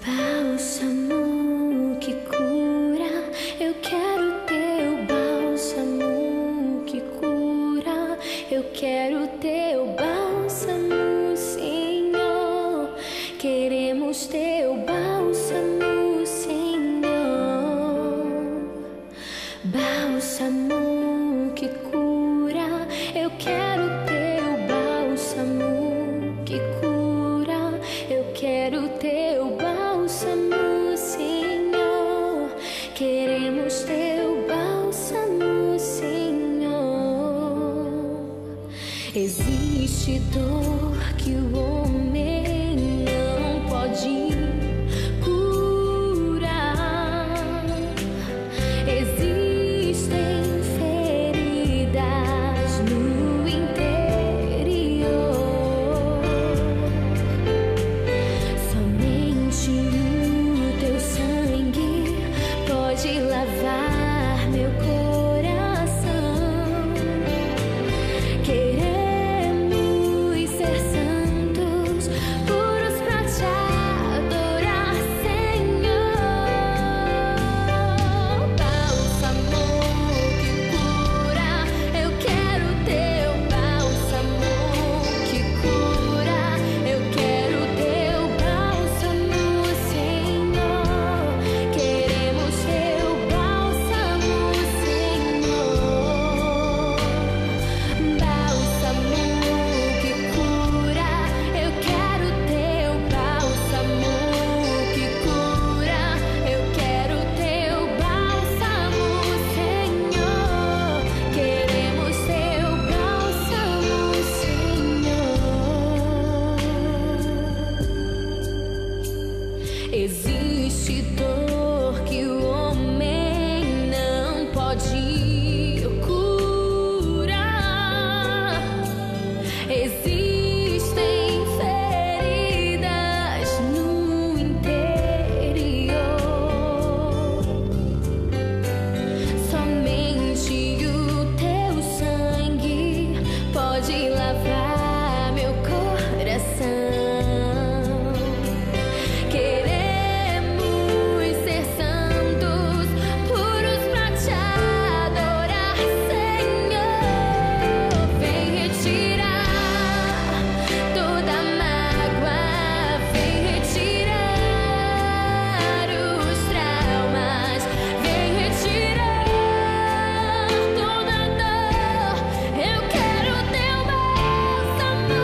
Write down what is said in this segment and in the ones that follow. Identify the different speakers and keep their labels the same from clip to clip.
Speaker 1: Bálsamo que cura, eu quero teu bálsamo que cura, eu quero teu bálsamo, Senhor. Queremos teu bálsamo, Senhor. Bálsamo que cura, eu quero teu bálsamo que cura, eu quero teu bálsamo, Senhor. Queremos teu bálsamo, Senhor. Existe dor que o homem não pode curar. Existem feridas no interior. Somente o teu sangue pode lavar meu coração. Queremos ser santos, puros pra te adorar, Senhor. Bálsamo que cura, eu quero teu bálsamo que cura, eu quero teu bálsamo, Senhor. Queremos teu bálsamo, Senhor. Bálsamo que cura, eu quero teu bálsamo que cura, eu quero teu bálsamo, Senhor. Queremos teu bálsamo, Senhor. Existe dor que o homem não pode curar. Existem feridas no interior. Somente o teu sangue pode lavar meu coração. Queremos ser santos, puros pra te adorar, Senhor. Vem retirar toda mágoa, vem retirar os traumas, vem retirar toda dor. Eu quero teu bálsamo,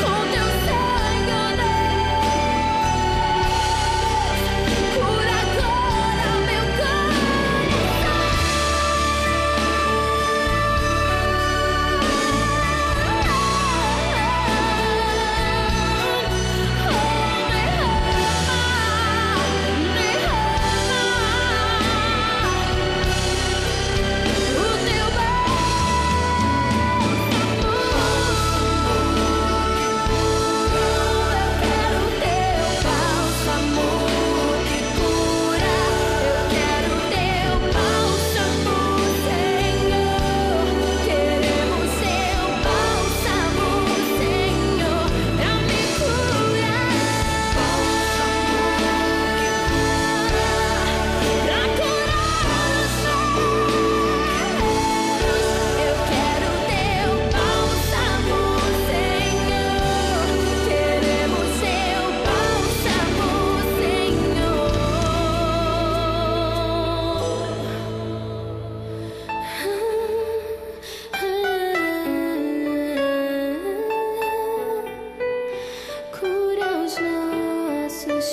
Speaker 1: com teu sangue, ó Deus, cura agora meu cura os nossos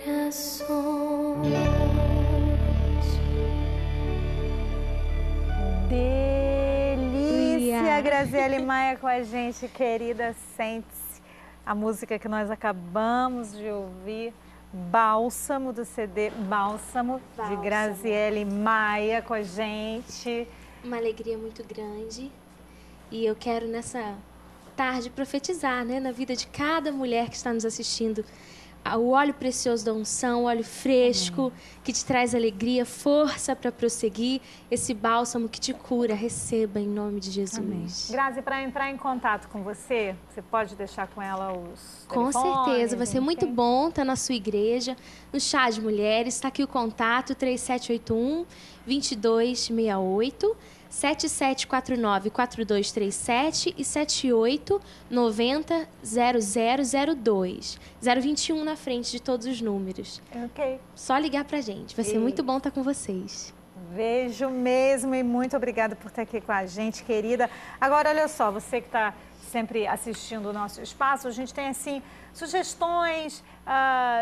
Speaker 1: corações.
Speaker 2: Delícia, Graziele Maia com a gente, querida. Sente-se. A música que nós acabamos de ouvir, Bálsamo, do CD Bálsamo, de
Speaker 1: Bálsamo.
Speaker 2: Graziele Maia com a gente.
Speaker 1: Uma alegria muito grande. E eu quero nessa
Speaker 3: tarde profetizar, né, na vida de cada mulher que está nos assistindo. O óleo precioso da unção, o óleo fresco, que te traz alegria, força para prosseguir. Esse bálsamo que te cura, receba em nome de Jesus.
Speaker 2: Grazi, para entrar em contato com você, você pode deixar com ela os
Speaker 3: Com
Speaker 2: telefones,
Speaker 3: certeza, vai ser muito
Speaker 2: enfim?
Speaker 3: bom estar na sua igreja, no Chá de Mulheres. Está aqui o contato, 3781-2268, 7749-4237 e 7890-0002. 021 na frente de todos os números.
Speaker 2: Ok.
Speaker 3: Só ligar pra gente, vai ser muito bom estar com vocês.
Speaker 2: Vejo mesmo e muito obrigada por estar aqui com a gente, querida. Agora, olha só, você que está sempre assistindo o nosso espaço, a gente tem, assim, sugestões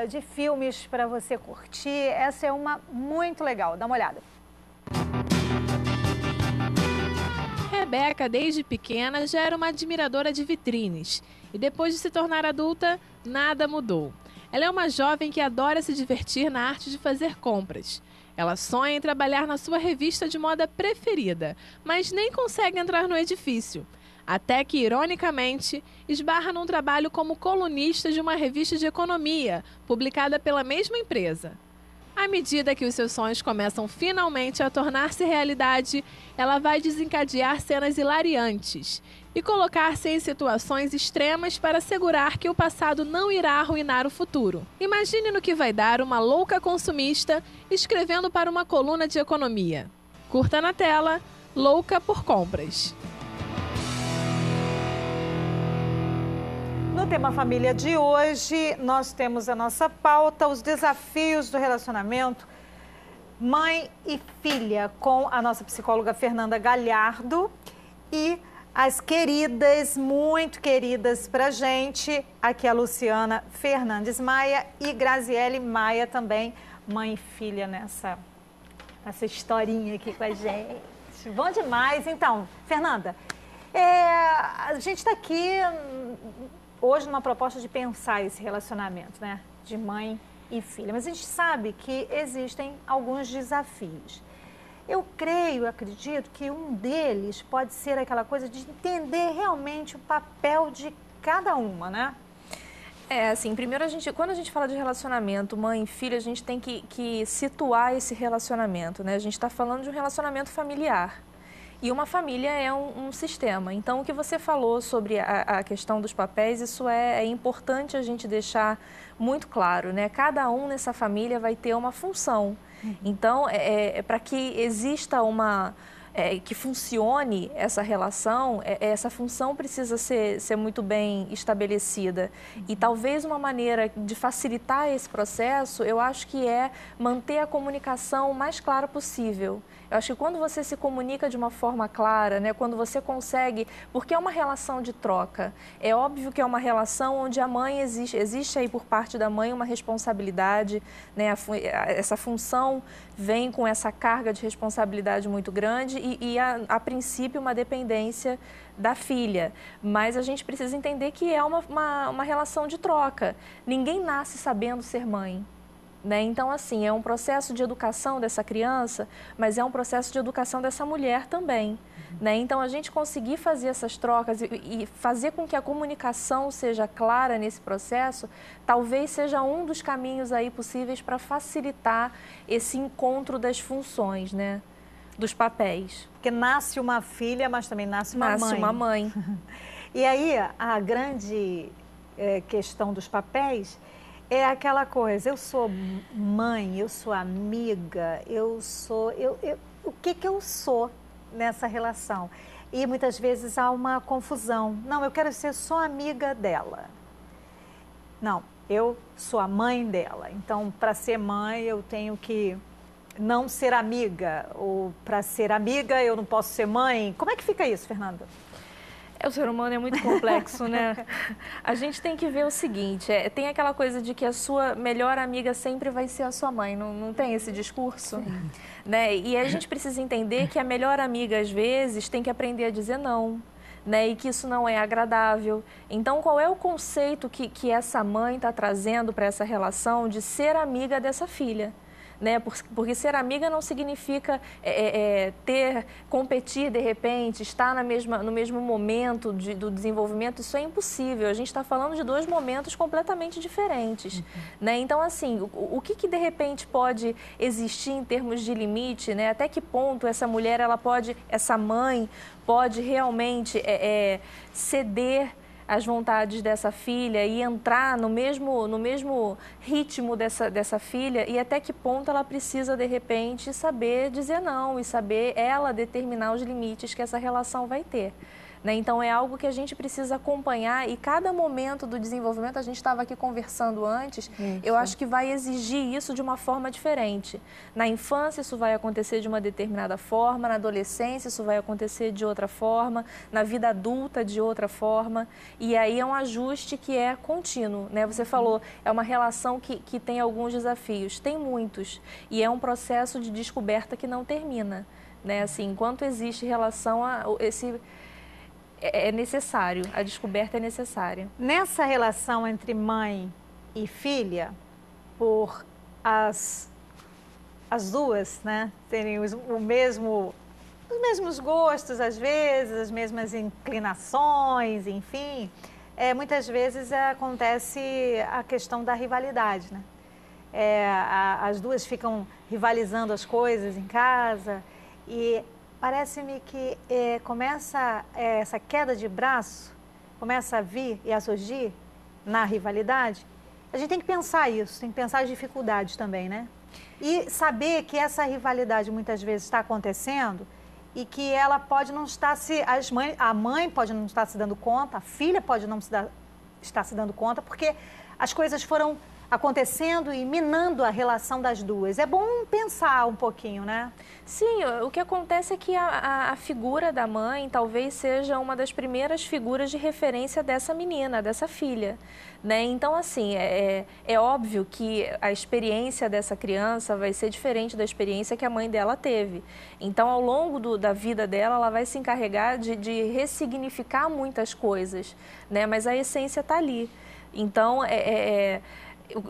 Speaker 2: de filmes para você curtir. Essa é uma muito legal, dá uma olhada.
Speaker 4: Rebeca, desde pequena, já era uma admiradora de vitrines. E depois de se tornar adulta, nada mudou. Ela é uma jovem que adora se divertir na arte de fazer compras. Ela sonha em trabalhar na sua revista de moda preferida, mas nem consegue entrar no edifício. Até que, ironicamente, esbarra num trabalho como colunista de uma revista de economia, publicada pela mesma empresa. À medida que os seus sonhos começam finalmente a tornar-se realidade, ela vai desencadear cenas hilariantes e colocar-se em situações extremas para assegurar que o passado não irá arruinar o futuro. Imagine no que vai dar uma louca consumista escrevendo para uma coluna de economia. Curta na tela, Louca por Compras.
Speaker 2: No tema família de hoje, nós temos a nossa pauta, os desafios do relacionamento mãe e filha, com a nossa psicóloga Fernanda Galhardo e as queridas, muito queridas pra gente, aqui a Luciana Fernandes Maia e Graziele Maia também, mãe e filha nessa historinha aqui com a gente. Bom demais. Então, Fernanda, a gente está aqui hoje numa proposta de pensar esse relacionamento, né, de mãe e filha, mas a gente sabe que existem alguns desafios. Eu creio, acredito que um deles pode ser aquela coisa de entender realmente o papel de cada uma, né?
Speaker 5: Assim, primeiro quando a gente fala de relacionamento mãe e filha, a gente tem que situar esse relacionamento, né? A gente está falando de um relacionamento familiar. E uma família é um sistema. Então, o que você falou sobre a questão dos papéis, isso é importante a gente deixar muito claro, né? Cada um nessa família vai ter uma função. Então, para que exista que funcione essa relação, essa função precisa ser muito bem estabelecida. E talvez uma maneira de facilitar esse processo, eu acho que é manter a comunicação o mais clara possível. Eu acho que quando você se comunica de uma forma clara, né, quando você consegue, porque é uma relação de troca, é óbvio que é uma relação onde a mãe existe aí por parte da mãe uma responsabilidade, né, essa função vem com essa carga de responsabilidade muito grande e a princípio uma dependência da filha, mas a gente precisa entender que é uma relação de troca. Ninguém nasce sabendo ser mãe. Né? Então, assim, é um processo de educação dessa criança, mas é um processo de educação dessa mulher também. Né? Então, a gente conseguir fazer essas trocas e fazer com que a comunicação seja clara nesse processo, talvez seja um dos caminhos aí possíveis para facilitar esse encontro das funções, né? Dos papéis.
Speaker 2: Porque nasce uma filha, mas também nasce uma mãe.
Speaker 5: Nasce uma mãe.
Speaker 2: E aí, a grande questão dos papéis é aquela coisa, eu sou mãe, eu sou amiga, o que eu sou nessa relação? E muitas vezes há uma confusão. Não, eu quero ser só amiga dela. Não, eu sou a mãe dela. Então, para ser mãe, eu tenho que não ser amiga. Ou para ser amiga, eu não posso ser mãe. Como é que fica isso, Fernanda?
Speaker 5: O ser humano é muito complexo, né? A gente tem que ver o seguinte, tem aquela coisa de que a sua melhor amiga sempre vai ser a sua mãe, não tem esse discurso? Né? E a gente precisa entender que a melhor amiga, às vezes, tem que aprender a dizer não, né? E que isso não é agradável. Então, qual é o conceito que essa mãe está trazendo para essa relação de ser amiga dessa filha? né? Porque ser amiga não significa competir de repente, estar no mesmo momento do desenvolvimento. Isso é impossível. A gente está falando de dois momentos completamente diferentes, né? Então, assim, o que de repente pode existir em termos de limite, né? Até que ponto essa mulher, essa mãe pode realmente ceder as vontades dessa filha e entrar no mesmo ritmo dessa filha, e até que ponto ela precisa, de repente, saber dizer não e saber ela determinar os limites que essa relação vai ter. Né? Então, é algo que a gente precisa acompanhar, e cada momento do desenvolvimento, a gente estava aqui conversando antes, eu acho que vai exigir isso de uma forma diferente. Na infância, isso vai acontecer de uma determinada forma, na adolescência, isso vai acontecer de outra forma, na vida adulta, de outra forma, e aí é um ajuste que é contínuo, né? Você falou, é uma relação que tem alguns desafios, tem muitos, e é um processo de descoberta que não termina, né? Assim, enquanto existe relação é necessário, a descoberta é necessária.
Speaker 2: Nessa relação entre mãe e filha, por as duas, né, terem os mesmos gostos, às vezes, as mesmas inclinações, enfim, muitas vezes acontece a questão da rivalidade, né? As duas ficam rivalizando as coisas em casa, e parece-me que começa essa queda de braço, começa a vir e a surgir na rivalidade. A gente tem que pensar isso, tem que pensar as dificuldades também, né? E saber que essa rivalidade muitas vezes está acontecendo e que ela pode não estar a mãe pode não estar se dando conta, a filha pode não estar se dando conta, porque as coisas foram acontecendo e minando a relação das duas. É bom pensar um pouquinho, né?
Speaker 5: Sim, o que acontece é que a figura da mãe talvez seja uma das primeiras figuras de referência dessa menina, dessa filha, né? Então, assim, é óbvio que a experiência dessa criança vai ser diferente da experiência que a mãe dela teve. Então, ao longo da vida dela, ela vai se encarregar de ressignificar muitas coisas, né? Mas a essência está ali. Então,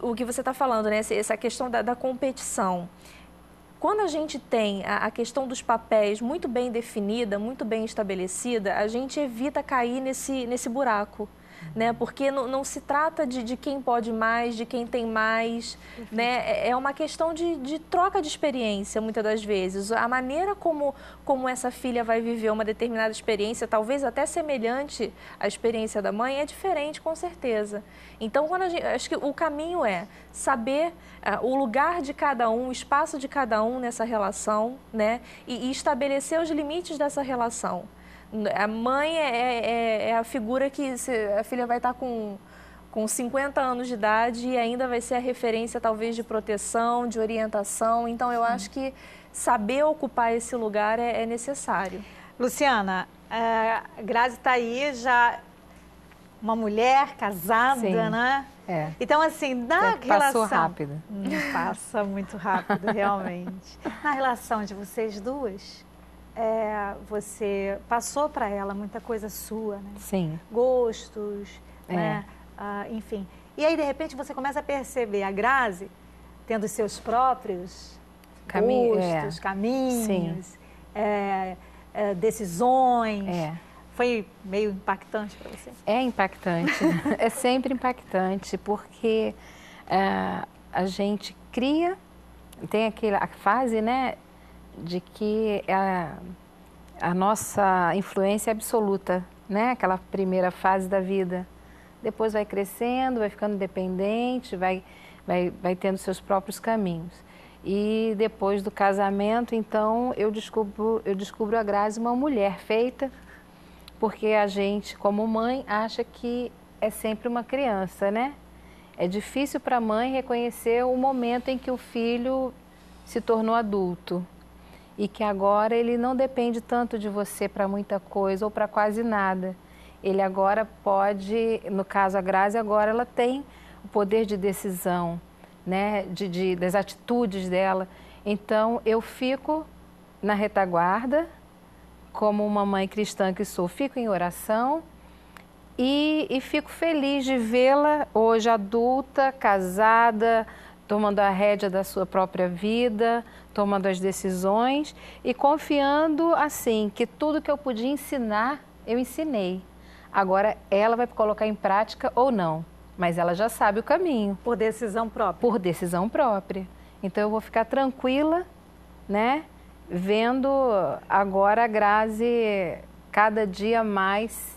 Speaker 5: o que você está falando, né? Essa questão da competição. Quando a gente tem a questão dos papéis muito bem definida, muito bem estabelecida, a gente evita cair nesse buraco, né? Porque não se trata de quem pode mais, de quem tem mais, né? É uma questão de troca de experiência, muitas das vezes. A maneira como essa filha vai viver uma determinada experiência, talvez até semelhante à experiência da mãe, é diferente, com certeza. Então, acho que o caminho é saber o lugar de cada um, o espaço de cada um nessa relação, né? E estabelecer os limites dessa relação. A mãe é a figura que a filha vai estar com 50 anos de idade e ainda vai ser a referência, talvez, de proteção, de orientação. Então, eu acho que saber ocupar esse lugar é necessário.
Speaker 2: Luciana, a Grazi está aí já uma mulher casada,
Speaker 6: Sim,
Speaker 2: né? Então, assim, na relação...
Speaker 6: Passou rápido.
Speaker 2: Passa muito rápido, realmente. Na relação de vocês duas, você passou para ela muita coisa sua, né?
Speaker 6: Sim.
Speaker 2: Gostos, né? Enfim. E aí, de repente, você começa a perceber a Grazi tendo seus próprios gostos, caminhos, decisões. Foi meio impactante para você? É
Speaker 6: impactante. É sempre impactante, porque a gente cria, tem a fase, né, de que a nossa influência é absoluta, né? Aquela primeira fase da vida. Depois vai crescendo, vai ficando dependente, vai tendo seus próprios caminhos. E depois do casamento, então, eu descubro a Grazi uma mulher feita, porque a gente, como mãe, acha que é sempre uma criança, né? É difícil para a mãe reconhecer o momento em que o filho se tornou adulto e que agora ele não depende tanto de você para muita coisa ou para quase nada. Ele agora pode, no caso a Grazi, agora ela tem o poder de decisão, né? Das atitudes dela. Então, eu fico na retaguarda, como uma mãe cristã que sou, fico em oração e fico feliz de vê-la hoje adulta, casada, tomando a rédea da sua própria vida, tomando as decisões e confiando, assim, que tudo que eu podia ensinar, eu ensinei. Agora, ela vai colocar em prática ou não, mas ela já sabe o caminho.
Speaker 2: Por decisão própria.
Speaker 6: Por decisão própria. Então, eu vou ficar tranquila, né? Vendo agora a Grazi cada dia mais,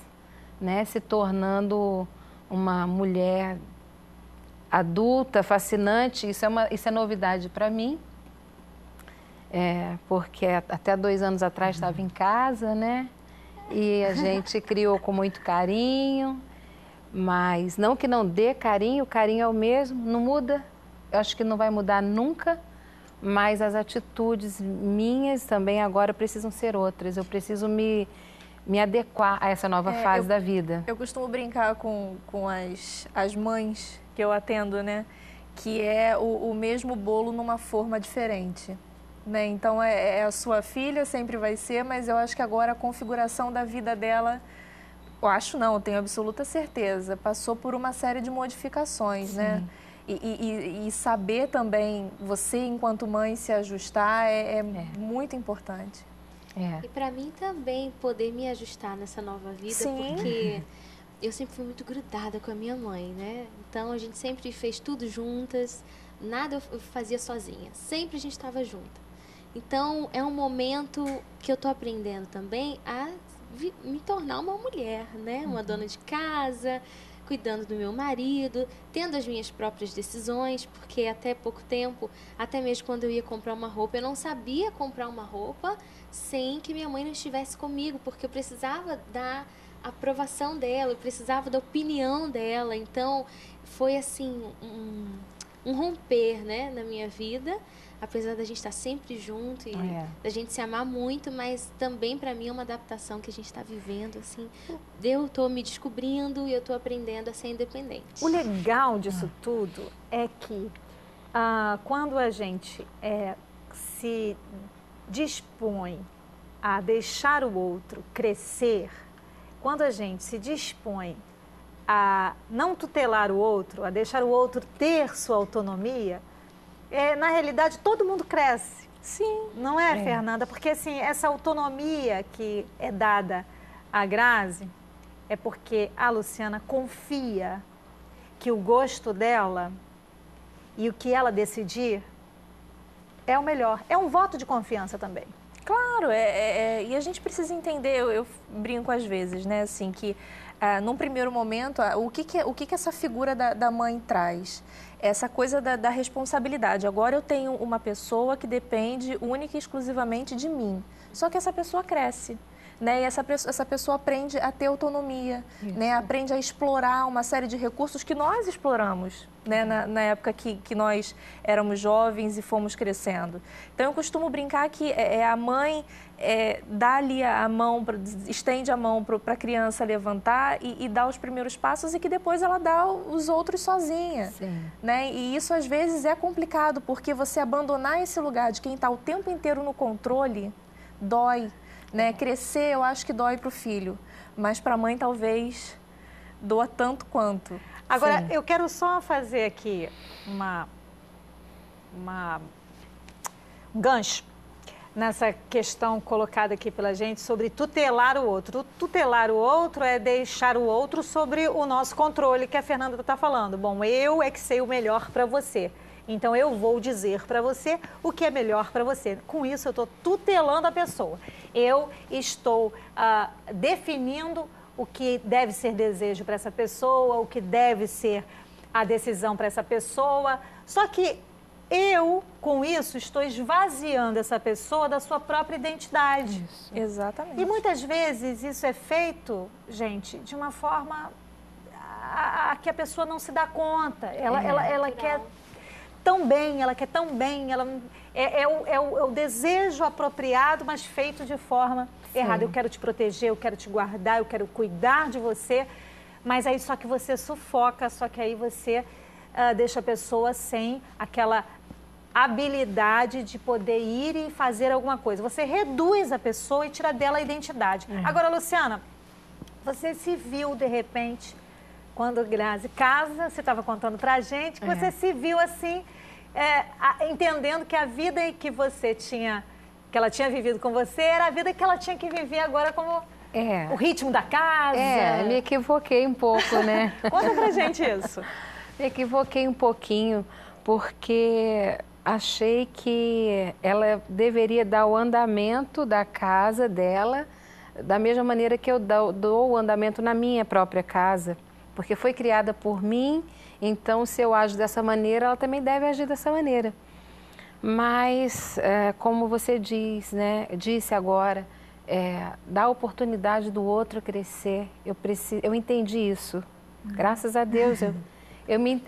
Speaker 6: né? Se tornando uma mulher adulta, fascinante. Isso é novidade para mim. Porque até 2 anos atrás estava em casa, né? E a gente criou com muito carinho. Mas não que não dê carinho, o carinho é o mesmo, não muda. Eu acho que não vai mudar nunca, mas as atitudes minhas também agora precisam ser outras. Eu preciso me adequar a essa nova fase da vida.
Speaker 5: Eu costumo brincar com as mães que eu atendo, né? Que é o mesmo bolo numa forma diferente. Né? Então, a sua filha sempre vai ser, mas eu acho que agora a configuração da vida dela... eu tenho absoluta certeza. Passou por uma série de modificações, né? E saber também, você enquanto mãe, se ajustar é muito importante.
Speaker 3: E para mim também poder me ajustar nessa nova vida,
Speaker 5: Sim.
Speaker 3: porque eu sempre fui muito grudada com a minha mãe, né? Então a gente sempre fez tudo juntas, nada eu fazia sozinha, sempre a gente estava junta. Então é um momento que eu tô aprendendo também a me tornar uma mulher, né? Uma dona de casa, cuidando do meu marido, tendo as minhas próprias decisões, porque até pouco tempo, até mesmo quando eu ia comprar uma roupa, eu não sabia comprar uma roupa sem que minha mãe não estivesse comigo, porque eu precisava da aprovação dela, eu precisava da opinião dela. Então, foi assim, um romper, né, na minha vida, apesar da gente estar sempre junto e da gente se amar muito, mas também para mim é uma adaptação que a gente está vivendo, assim. Eu estou me descobrindo e eu estou aprendendo a ser independente.
Speaker 2: O legal disso tudo é que quando a gente se dispõe a deixar o outro crescer, quando a gente se dispõe a não tutelar o outro, a deixar o outro ter sua autonomia, na realidade, todo mundo cresce.
Speaker 5: Sim.
Speaker 2: Não é, Fernanda? Porque, assim, essa autonomia que é dada à Grazi é porque a Luciana confia que o gosto dela e o que ela decidir é o melhor. É um voto de confiança também.
Speaker 5: Claro, e a gente precisa entender, eu brinco às vezes, né, assim, que num primeiro momento, o que essa figura da mãe traz? Essa coisa da responsabilidade. Agora eu tenho uma pessoa que depende única e exclusivamente de mim. Só que essa pessoa cresce, né? E essa pessoa aprende a ter autonomia, né? Aprende a explorar uma série de recursos que nós exploramos, né? Na época que nós éramos jovens e fomos crescendo. Então eu costumo brincar que a mãe dá ali a mão, estende a mão para a criança levantar e dá os primeiros passos e que depois ela dá os outros sozinha.
Speaker 6: Sim.
Speaker 5: Né? E isso às vezes é complicado, porque você abandonar esse lugar de quem está o tempo inteiro no controle dói. Né? Crescer, eu acho que dói para o filho, mas para a mãe talvez doa tanto quanto.
Speaker 2: Agora,
Speaker 6: Sim.
Speaker 2: eu quero só fazer aqui um gancho nessa questão colocada aqui pela gente sobre tutelar o outro. Tutelar o outro é deixar o outro sobre o nosso controle, que a Fernanda está falando. Bom, eu é que sei o melhor para você. Então, eu vou dizer para você o que é melhor para você. Com isso, eu estou tutelando a pessoa. Eu estou definindo o que deve ser desejo para essa pessoa, o que deve ser a decisão para essa pessoa. Só que eu, com isso, estou esvaziando essa pessoa da sua própria identidade.
Speaker 6: Isso.
Speaker 5: Exatamente.
Speaker 2: E muitas vezes isso é feito, gente, de uma forma que a pessoa não se dá conta. Ela quer tão bem, ela quer tão bem, é o desejo apropriado, mas feito de forma errada. Eu quero te proteger, eu quero te guardar, eu quero cuidar de você, mas aí só que você sufoca, só que aí você deixa a pessoa sem aquela habilidade de poder ir e fazer alguma coisa. Você reduz a pessoa e tira dela a identidade. Agora, Luciana, você se viu de repente... Quando Grazi casa, você estava contando pra gente que você se viu assim, entendendo que a vida que você tinha, que ela tinha vivido com você, era a vida que ela tinha que viver agora como o ritmo da casa.
Speaker 6: Me equivoquei um pouco, né?
Speaker 2: Conta pra gente isso.
Speaker 6: Me equivoquei um pouquinho, porque achei que ela deveria dar o andamento da casa dela da mesma maneira que eu dou o andamento na minha própria casa, porque foi criada por mim, então se eu ajo dessa maneira, ela também deve agir dessa maneira. Mas, como você disse agora, dar a oportunidade do outro crescer, eu entendi isso, graças a Deus.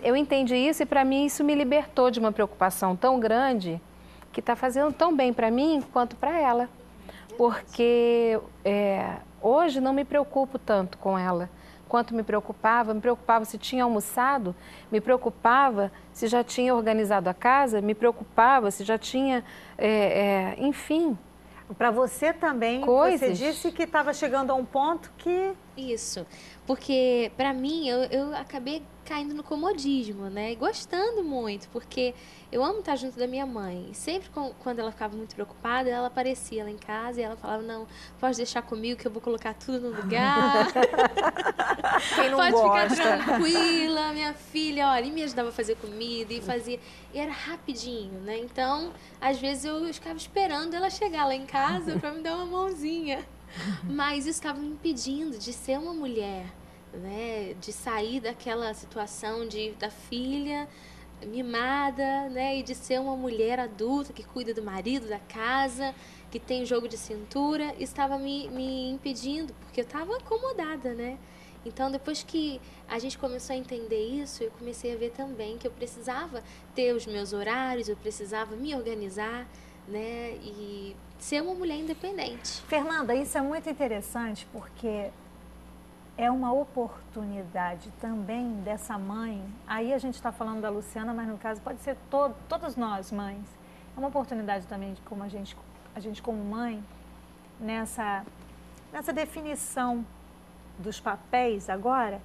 Speaker 6: Eu entendi isso e para mim isso me libertou de uma preocupação tão grande que está fazendo tão bem para mim quanto para ela. Porque hoje não me preocupo tanto com ela quanto me preocupava se tinha almoçado, me preocupava se já tinha organizado a casa, me preocupava se já tinha, enfim.
Speaker 2: Para você também,
Speaker 6: coisas.
Speaker 2: Você disse que estava chegando a um ponto que...
Speaker 3: Isso, porque para mim eu acabei caindo no comodismo, né? E gostando muito, porque eu amo estar junto da minha mãe. E sempre quando ela ficava muito preocupada, ela aparecia lá em casa e ela falava, não, pode deixar comigo que eu vou colocar tudo no lugar.
Speaker 5: Quem não
Speaker 3: pode
Speaker 5: gosta?
Speaker 3: ficar tranquila, minha filha, olha, e me ajudava a fazer comida e fazia. E era rapidinho, né? Então, às vezes eu ficava esperando ela chegar lá em casa para me dar uma mãozinha. Mas isso estava me impedindo de ser uma mulher, né? De sair daquela situação da filha mimada, né? E de ser uma mulher adulta que cuida do marido, da casa, que tem jogo de cintura. Isso estava me impedindo, porque eu estava acomodada, né? Então, depois que a gente começou a entender isso, eu comecei a ver também que eu precisava ter os meus horários, eu precisava me organizar, né? E ser uma mulher independente.
Speaker 2: Fernanda, isso é muito interessante porque é uma oportunidade também dessa mãe. Aí a gente está falando da Luciana, mas no caso pode ser todas nós mães. É uma oportunidade também de como a gente como mãe, nessa definição dos papéis agora,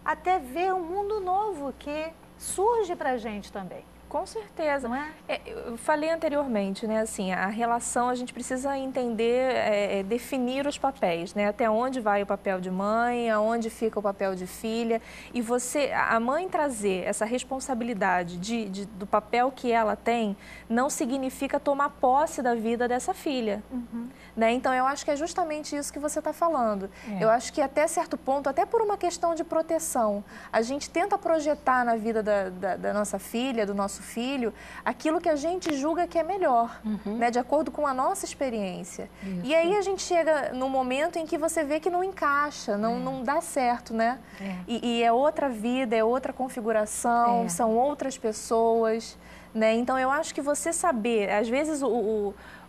Speaker 2: até ver um mundo novo que surge para a gente também.
Speaker 5: Com certeza.
Speaker 2: Não é?
Speaker 5: Eu falei anteriormente, né? Assim, a relação, a gente precisa entender, definir os papéis, né? Até onde vai o papel de mãe, aonde fica o papel de filha. E a mãe trazer essa responsabilidade do papel que ela tem, não significa tomar posse da vida dessa filha.
Speaker 2: Uhum.
Speaker 5: Né? Então, eu acho que é justamente isso que você está falando. Eu acho que até certo ponto, até por uma questão de proteção, a gente tenta projetar na vida da nossa filha, do nosso filho, aquilo que a gente julga que é melhor, né? De acordo com a nossa experiência. Isso. E aí a gente chega num momento em que você vê que não encaixa, não dá certo, né? E é outra vida, é outra configuração, são outras pessoas, né? Então, eu acho que você saber, às vezes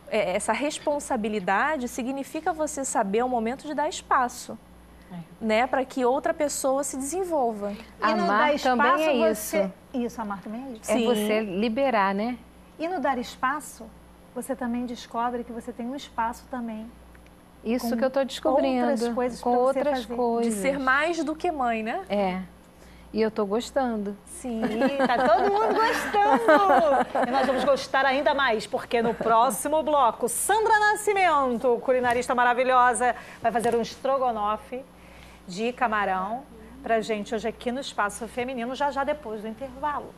Speaker 5: essa responsabilidade significa você saber o momento de dar espaço, né, para que outra pessoa se desenvolva.
Speaker 2: E no dar espaço
Speaker 6: também é isso.
Speaker 2: Isso, amar também é isso.
Speaker 6: Sim. É você liberar, né?
Speaker 2: E no dar espaço, você também descobre que você tem um espaço também.
Speaker 6: Isso que eu estou descobrindo.
Speaker 2: Outras coisas
Speaker 6: com outras coisas.
Speaker 5: De ser mais do que mãe, né?
Speaker 6: E eu estou gostando.
Speaker 2: Sim, tá todo mundo gostando. E nós vamos gostar ainda mais, porque no próximo bloco, Sandra Nascimento, culinarista maravilhosa, vai fazer um estrogonofe de camarão pra gente hoje aqui no Espaço Feminino, já depois do intervalo.